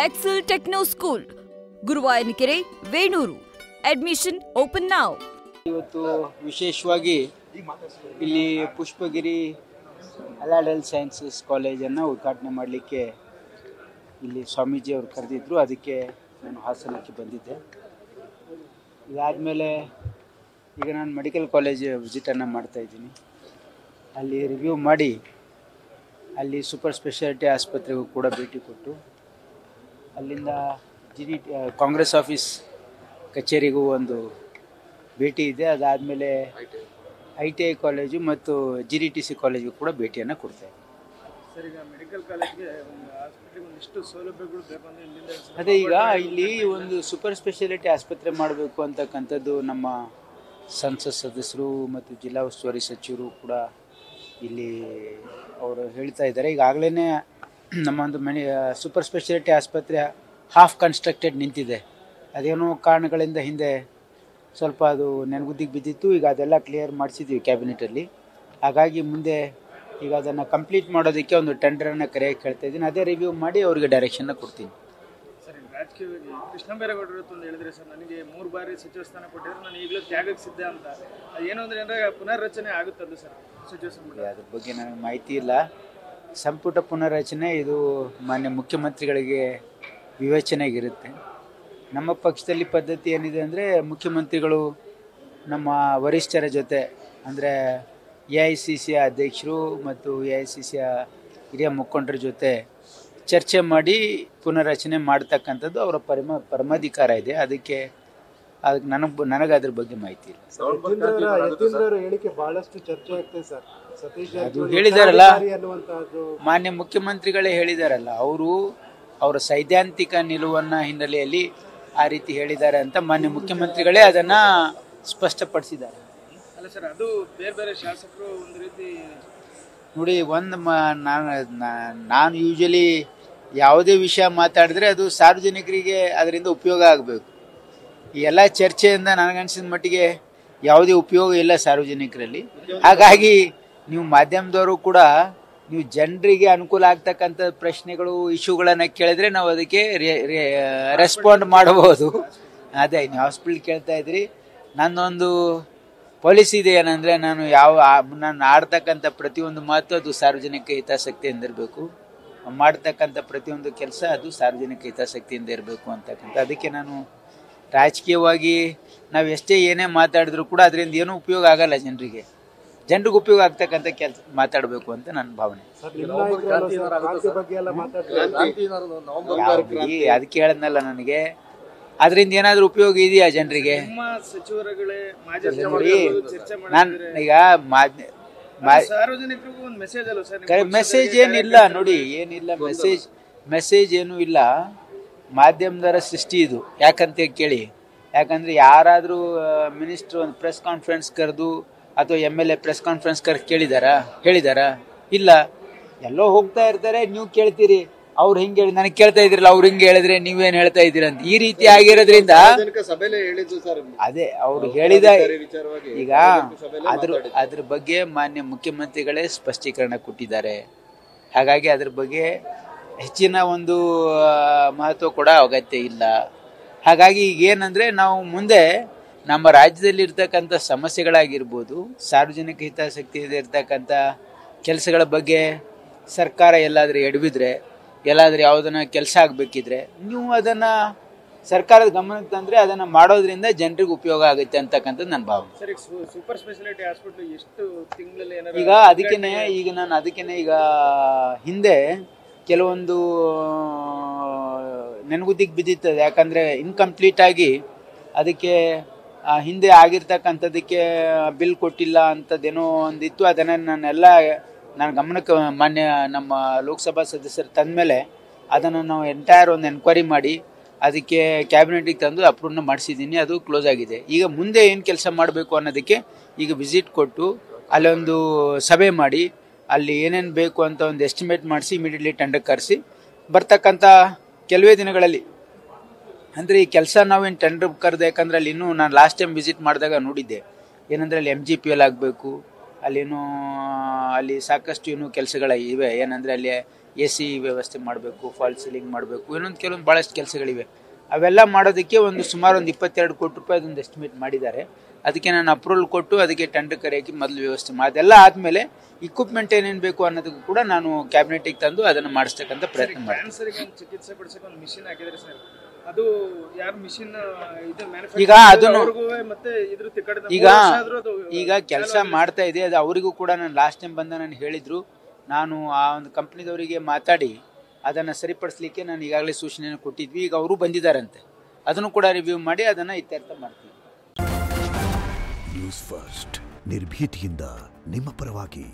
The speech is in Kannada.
Excel Techno School, Guruvayanakere, Venur. Admission open now. ಇವತ್ತು ವಿಶೇಷವಾಗಿ ಇಲ್ಲಿ ಪುಷ್ಪಗಿರಿ ಅಲೈಡ್ ಸೈನ್ಸಸ್ ಕಾಲೇಜನ್ನು ಉದ್ಘಾಟನೆ ಮಾಡಲಿಕ್ಕೆ ಇಲ್ಲಿ ಸ್ವಾಮೀಜಿ ಅವರು ಕರೆದಿದ್ದರು. ಅದಕ್ಕೆ ನಾನು ಹಾಸನಕ್ಕೆ ಬಂದಿದ್ದೆ. ಇದಾದಮೇಲೆ ಈಗ ನಾನು ಮೆಡಿಕಲ್ ಕಾಲೇಜ್ ವಿಸಿಟನ್ನು ಮಾಡ್ತಾಯಿದ್ದೀನಿ. ಅಲ್ಲಿ ರಿವ್ಯೂ ಮಾಡಿ ಅಲ್ಲಿ ಸೂಪರ್ ಸ್ಪೆಷಾಲಿಟಿ ಆಸ್ಪತ್ರೆಗೂ ಕೂಡ ಭೇಟಿ ಕೊಟ್ಟು ಅಲ್ಲಿಂದ ಕಾಂಗ್ರೆಸ್ ಆಫೀಸ್ ಕಚೇರಿಗೂ ಒಂದು ಭೇಟಿ ಇದೆ. ಅದಾದಮೇಲೆ ITI ಕಾಲೇಜು ಮತ್ತು GDTC ಕಾಲೇಜಿಗೂ ಕೂಡ ಭೇಟಿಯನ್ನು ಕೊಡ್ತಾ ಅದೇ ಈಗ ಇಲ್ಲಿ ಒಂದು ಸೂಪರ್ ಸ್ಪೆಷಾಲಿಟಿ ಆಸ್ಪತ್ರೆ ಮಾಡಬೇಕು ಅಂತಕ್ಕಂಥದ್ದು ನಮ್ಮ ಸಂಸತ್ ಸದಸ್ಯರು ಮತ್ತು ಜಿಲ್ಲಾ ಉಸ್ತುವಾರಿ ಸಚಿವರು ಕೂಡ ಇಲ್ಲಿ ಅವರು ಹೇಳ್ತಾ ಇದ್ದಾರೆ. ಈಗಾಗಲೇ ನಮ್ಮ ಒಂದು ಸೂಪರ್ ಸ್ಪೆಷಾಲಿಟಿ ಆಸ್ಪತ್ರೆ ಹಾಫ್ ಕನ್ಸ್ಟ್ರಕ್ಟೆಡ್ ನಿಂತಿದೆ. ಅದೇನೋ ಕಾರಣಗಳಿಂದ ಹಿಂದೆ ಸ್ವಲ್ಪ ಅದು ನೆನಗುದ್ದಿಗೆ ಬಿದ್ದಿತ್ತು. ಈಗ ಅದೆಲ್ಲ ಕ್ಲಿಯರ್ ಮಾಡಿಸಿದ್ವಿ ಕ್ಯಾಬಿನೆಟಲ್ಲಿ. ಹಾಗಾಗಿ ಮುಂದೆ ಈಗ ಅದನ್ನು ಕಂಪ್ಲೀಟ್ ಮಾಡೋದಕ್ಕೆ ಒಂದು ಟೆಂಡರನ್ನು ಕರೆಯೋಕ್ಕೆ ಹೇಳ್ತಾ ಇದ್ದೀನಿ. ಅದೇ ರಿವ್ಯೂ ಮಾಡಿ ಅವರಿಗೆ ಡೈರೆಕ್ಷನ್ನ ಕೊಡ್ತೀನಿ. ಸರ್, ರಾಜಕೀಯವಾಗಿ ಕೃಷ್ಣ ಬೈರೇಗೌಡರು ಅಂತ ಹೇಳಿದ್ರೆ ಸರ್, ನನಗೆ 3 ಬಾರಿ ಸಚಿವ ಸ್ಥಾನ ಕೊಟ್ಟಿದ್ರೆ ನಾನು ಈಗಲೂ ತ್ಯಾಗಕ್ಕೆ ಸಿದ್ಧ ಅಂತ. ಏನು ಅಂದರೆ ಪುನರ್ರಚನೆ ಆಗುತ್ತದು ಸರ್ ಸಚಿವ ಸಂಪುಟ? ಅದ್ರ ಬಗ್ಗೆ ನನಗೆ ಮಾಹಿತಿ ಇಲ್ಲ. ಸಂಪುಟ ಪುನರ್ರಚನೆ ಇದು ಮಾನ್ಯ ಮುಖ್ಯಮಂತ್ರಿಗಳಿಗೆ ವಿವೇಚನೆಗಿರುತ್ತೆ. ನಮ್ಮ ಪಕ್ಷದಲ್ಲಿ ಪದ್ಧತಿ ಏನಿದೆ ಅಂದರೆ ಮುಖ್ಯಮಂತ್ರಿಗಳು ನಮ್ಮ ವರಿಷ್ಠರ ಜೊತೆ ಅಂದರೆ AICC ಅಧ್ಯಕ್ಷರು ಮತ್ತು AICC ಹಿರಿಯ ಮುಖಂಡರ ಜೊತೆ ಚರ್ಚೆ ಮಾಡಿ ಪುನರ್ರಚನೆ ಮಾಡ್ತಕ್ಕಂಥದ್ದು ಅವರ ಪರಮಾಧಿಕಾರ ಇದೆ. ಅದಕ್ಕೆ ನನಗೆ ಅದ್ರ ಬಗ್ಗೆ ಮಾಹಿತಿ ಇಲ್ಲ. ಅದು ಹೇಳಿದಾರಲ್ಲ, ಮಾನ್ಯ ಮುಖ್ಯಮಂತ್ರಿಗಳೇ ಹೇಳಿದಾರಲ್ಲ, ಅವರ ಸೈದ್ಧಾಂತಿಕ ನಿಲುವನ್ನು ಹಿನ್ನೆಲೆಯಲ್ಲಿ ಆ ರೀತಿ ಹೇಳಿದ್ದಾರೆ ಅಂತ ಮಾನ್ಯ ಮುಖ್ಯಮಂತ್ರಿಗಳೇ ಅದನ್ನು ಸ್ಪಷ್ಟಪಡಿಸಿದ್ದಾರೆ. ಅಲ್ಲ ಸರ್, ಅದು ಬೇರೆ ಬೇರೆ ಶಾಸಕರು ಒಂದು ರೀತಿ ನೋಡಿ, ನಾನು ಯೂಶಲಿ ಯಾವುದೇ ವಿಷಯ ಮಾತಾಡಿದ್ರೆ ಅದು ಸಾರ್ವಜನಿಕರಿಗೆ ಅದರಿಂದ ಉಪಯೋಗ ಆಗಬೇಕು. ಈ ಎಲ್ಲ ಚರ್ಚೆಯಿಂದ ನನಗನ್ಸಿದ ಮಟ್ಟಿಗೆ ಯಾವುದೇ ಉಪಯೋಗ ಇಲ್ಲ ಸಾರ್ವಜನಿಕರಲ್ಲಿ. ಹಾಗಾಗಿ ನೀವು ಮಾಧ್ಯಮದವರು ಕೂಡ ನೀವು ಜನರಿಗೆ ಅನುಕೂಲ ಆಗ್ತಕ್ಕಂಥ ಪ್ರಶ್ನೆಗಳು, ಇಶ್ಯೂಗಳನ್ನು ಕೇಳಿದ್ರೆ ನಾವು ಅದಕ್ಕೆ ರೆಸ್ಪಾಂಡ್ ಮಾಡಬಹುದು. ಅದೇ ನೀವು ಹಾಸ್ಪಿಟಲ್ ಕೇಳ್ತಾ ಇದ್ರಿ, ನನ್ನೊಂದು ಪಾಲಿಸಿ ಇದೆ. ಏನಂದರೆ ನಾನು ಆಡ್ತಕ್ಕಂಥ ಪ್ರತಿಯೊಂದು ಮಾತು ಅದು ಸಾರ್ವಜನಿಕ ಹಿತಾಸಕ್ತಿಯಿಂದ ಇರಬೇಕು. ಮಾಡ್ತಕ್ಕಂಥ ಪ್ರತಿಯೊಂದು ಕೆಲಸ ಅದು ಸಾರ್ವಜನಿಕ ಹಿತಾಸಕ್ತಿಯಿಂದ ಇರಬೇಕು ಅಂತಕ್ಕಂಥ. ಅದಕ್ಕೆ ನಾನು ರಾಜಕೀಯವಾಗಿ ನಾವು ಏನೇ ಮಾತಾಡಿದ್ರು ಕೂಡ ಅದರಿಂದ ಏನೂ ಉಪಯೋಗ ಆಗಲ್ಲ. ಜನರಿಗೆ ಉಪಯೋಗ ಆಗ್ತಕ್ಕಂಥ ಕೆಲಸ ಮಾತಾಡಬೇಕು ಅಂತ ನನ್ನ ಭಾವನೆ. ಅದಕ್ಕೆ ಹೇಳದ್ನಲ್ಲ, ನನಗೆ ಅದರಿಂದ ಏನಾದರೂ ಉಪಯೋಗ ಇದೆಯಾ ಜನರಿಗೆ? ಈಗ ಮೆಸೇಜ್ ಏನಿಲ್ಲ ನೋಡಿ, ಏನಿಲ್ಲ ಮೆಸೇಜ್ ಏನೂ ಇಲ್ಲ. ಮಾಧ್ಯಮದವರ ಸೃಷ್ಟಿ ಇದು. ಯಾಕಂತ ಕೇಳಿ, ಯಾಕಂದರೆ ಯಾರಾದರೂ ಮಿನಿಸ್ಟ್ರು ಒಂದು ಪ್ರೆಸ್ ಕಾನ್ಫರೆನ್ಸ್ ಕರೆದು ಅಥವಾ MLA ಪ್ರೆಸ್ ಕಾನ್ಫರೆನ್ಸ್ ಹೇಳಿದಾರಾ? ಇಲ್ಲ. ಎಲ್ಲೋ ಹೋಗ್ತಾ ಇರ್ತಾರೆ, ನೀವು ಕೇಳ್ತೀರಿ ಅವ್ರು ಹಿಂಗೆ ಹೇಳಿ ನನಗೆ ಕೇಳ್ತಾ ಇದ್ರಲ್ಲ, ಅವ್ರು ಹಿಂಗೆ ಹೇಳಿದ್ರೆ ನೀವೇನು ಹೇಳ್ತಾ ಇದ್ದೀರ ಅಂತ. ಈ ರೀತಿ ಆಗಿರೋದ್ರಿಂದ ಅದೇ ಅವ್ರು ಹೇಳಿದ ಈಗ ಅದ್ರ ಬಗ್ಗೆ ಮಾನ್ಯ ಮುಖ್ಯಮಂತ್ರಿಗಳೇ ಸ್ಪಷ್ಟೀಕರಣ ಕೊಟ್ಟಿದ್ದಾರೆ. ಹಾಗಾಗಿ ಅದ್ರ ಬಗ್ಗೆ ಹೆಚ್ಚಿನ ಒಂದು ಮಹತ್ವ ಕೊಡೋ ಅಗತ್ಯ ಇಲ್ಲ. ಹಾಗಾಗಿ ಈಗ ಏನಂದರೆ, ನಾವು ಮುಂದೆ ನಮ್ಮ ರಾಜ್ಯದಲ್ಲಿ ಇರ್ತಕ್ಕಂಥ ಸಮಸ್ಯೆಗಳಾಗಿರ್ಬೋದು, ಸಾರ್ವಜನಿಕ ಹಿತಾಸಕ್ತಿಯಿಂದ ಇರ್ತಕ್ಕಂಥ ಕೆಲಸಗಳ ಬಗ್ಗೆ ಸರ್ಕಾರ ಎಲ್ಲಾದರೂ ಎಡವಿದ್ರೆ, ಎಲ್ಲಾದರೂ ಯಾವುದನ್ನ ಕೆಲಸ ಆಗಬೇಕಿದ್ರೆ ನೀವು ಅದನ್ನು ಸರ್ಕಾರದ ಗಮನಕ್ಕೆ ತಂದರೆ ಅದನ್ನು ಮಾಡೋದ್ರಿಂದ ಜನರಿಗೆ ಉಪಯೋಗ ಆಗುತ್ತೆ ಅಂತಕ್ಕಂಥದ್ದು ನನ್ನ ಭಾವನೆ. ಸೂಪರ್ ಸ್ಪೆಷಾಲಿಟಿ ಹಾಸ್ಪಿಟಲ್ ಎಷ್ಟು ತಿಂಗಳಲ್ಲಿ ಈಗ ಅದಕ್ಕೇನೆ ಈಗ ಹಿಂದೆ ಕೆಲವೊಂದು ನೆನಗುದ್ದಿಗೆ ಬಿದ್ದಿರ್ತದೆ. ಯಾಕಂದರೆ ಇನ್ಕಂಪ್ಲೀಟ್ ಆಗಿ ಅದಕ್ಕೆ ಹಿಂದೆ ಆಗಿರ್ತಕ್ಕಂಥದ್ದಕ್ಕೆ ಬಿಲ್ ಕೊಟ್ಟಿಲ್ಲ ಅಂಥದ್ದೇನೋ ಒಂದಿತ್ತು. ಅದನ್ನು ನನ್ನ ಗಮನಕ್ಕೆ ಮಾನ್ಯ ನಮ್ಮ ಲೋಕಸಭಾ ಸದಸ್ಯರು ತಂದ ಮೇಲೆ ಅದನ್ನು ನಾವು ಎಂಟೈರ್ ಒಂದು ಎನ್ಕ್ವೈರಿ ಮಾಡಿ ಅದಕ್ಕೆ ಕ್ಯಾಬಿನೆಟಿಗೆ ತಂದು ಅಪ್ರೂವ್ನ ಮಾಡಿಸಿದ್ದೀನಿ. ಅದು ಕ್ಲೋಸ್ ಆಗಿದೆ. ಈಗ ಮುಂದೆ ಏನು ಕೆಲಸ ಮಾಡಬೇಕು ಅನ್ನೋದಕ್ಕೆ ಈಗ ವಿಸಿಟ್ ಕೊಟ್ಟು ಅಲ್ಲೊಂದು ಸಭೆ ಮಾಡಿ ಅಲ್ಲಿ ಏನೇನು ಬೇಕು ಅಂತ ಒಂದು ಎಸ್ಟಿಮೇಟ್ ಮಾಡಿಸಿ ಇಮಿಡಿಯೇಟ್ಲಿ ಟೆಂಡರ್ ಕರೆಸಿ ಬರ್ತಕ್ಕಂಥ ಕೆಲವೇ ದಿನಗಳಲ್ಲಿ, ಅಂದರೆ ಈ ಕೆಲಸ ನಾವೇನು ಟೆಂಡರ್ ಕರೆದು, ಯಾಕಂದರೆ ಅಲ್ಲಿ ಇನ್ನೂ ನಾನು ಲಾಸ್ಟ್ ಟೈಮ್ ವಿಸಿಟ್ ಮಾಡಿದಾಗ ನೋಡಿದ್ದೆ ಏನಂದರೆ ಅಲ್ಲಿ MGPL ಆಗಬೇಕು, ಅಲ್ಲಿ ಸಾಕಷ್ಟು ಇನ್ನೂ ಕೆಲಸಗಳಿವೆ. ಏನಂದರೆ ಅಲ್ಲಿ AC ವ್ಯವಸ್ಥೆ ಮಾಡಬೇಕು, ಫಾಲ್ ಸೀಲಿಂಗ್ ಮಾಡಬೇಕು, ಕೆಲವೊಂದು ಭಾಳಷ್ಟು ಕೆಲಸಗಳಿವೆ. ಅವೆಲ್ಲ ಮಾಡೋದಕ್ಕೆ ಸುಮಾರು 22 ಕೋಟಿ ರೂಪಾಯಿ ಅದೊಂದು ಎಸ್ಟಿಮೇಟ್ ಮಾಡಿದ್ದಾರೆ. ಅದಕ್ಕೆ ನಾನು ಅಪ್ರೂವಲ್ ಕೊಟ್ಟು ಅದಕ್ಕೆ ಟೆಂಡರ್ ಕರೆಯೋಕ್ಕೆ ಮೊದಲು ವ್ಯವಸ್ಥೆ ಮಾಡಿ, ಅದೆಲ್ಲ ಆದಮೇಲೆ ಇಕ್ವಿಪ್ಮೆಂಟ್ ಏನೇನು ಬೇಕು ಅನ್ನೋದಕ್ಕೂ ಕೂಡ ನಾನು ಕ್ಯಾಬಿನೆಟಿಗೆ ತಂದು ಅದನ್ನು ಮಾಡಿಸ್ತಕ್ಕಂಥ ಪ್ರಯತ್ನ ಮಾಡ್ತೀನಿ. ಚಿಕಿತ್ಸೆ ಕೊಡಿಸಕ್ಕೆ ಒಂದು ಮಿಷಿನ್ ಹಾಕಿದ್ರೆ ಸರ್, ಅದು ಯಾರು ಮಿಷಿನ್ ಈಗ ಅದನ್ನು ಈಗ ಕೆಲಸ ಮಾಡ್ತಾ ಇದೆ. ಅದು ಅವರಿಗೂ ಕೂಡ ನಾನು ಲಾಸ್ಟ್ ಟೈಮ್ ಬಂದ ನಾನು ಹೇಳಿದ್ರು, ನಾನು ಆ ಒಂದು ಕಂಪ್ನಿದವರಿಗೆ ಮಾತಾಡಿ ಅದನ್ನು ಸರಿಪಡಿಸ್ಲಿಕ್ಕೆ ನಾನು ಈಗಾಗಲೇ ಸೂಚನೆಯನ್ನು ಕೊಟ್ಟಿದ್ವಿ. ಈಗ ಅವರು ಬಂದಿದ್ದಾರಂತೆ, ಅದನ್ನು ಕೂಡ ರಿವ್ಯೂ ಮಾಡಿ ಅದನ್ನು ಇತ್ಯರ್ಥ ಮಾಡ್ತೀವಿ. ನ್ಯೂಸ್ ಫಸ್ಟ್ ನಿರ್ಭೀತಿಯಿಂದ ನಿಮ್ಮ ಪರವಾಗಿ.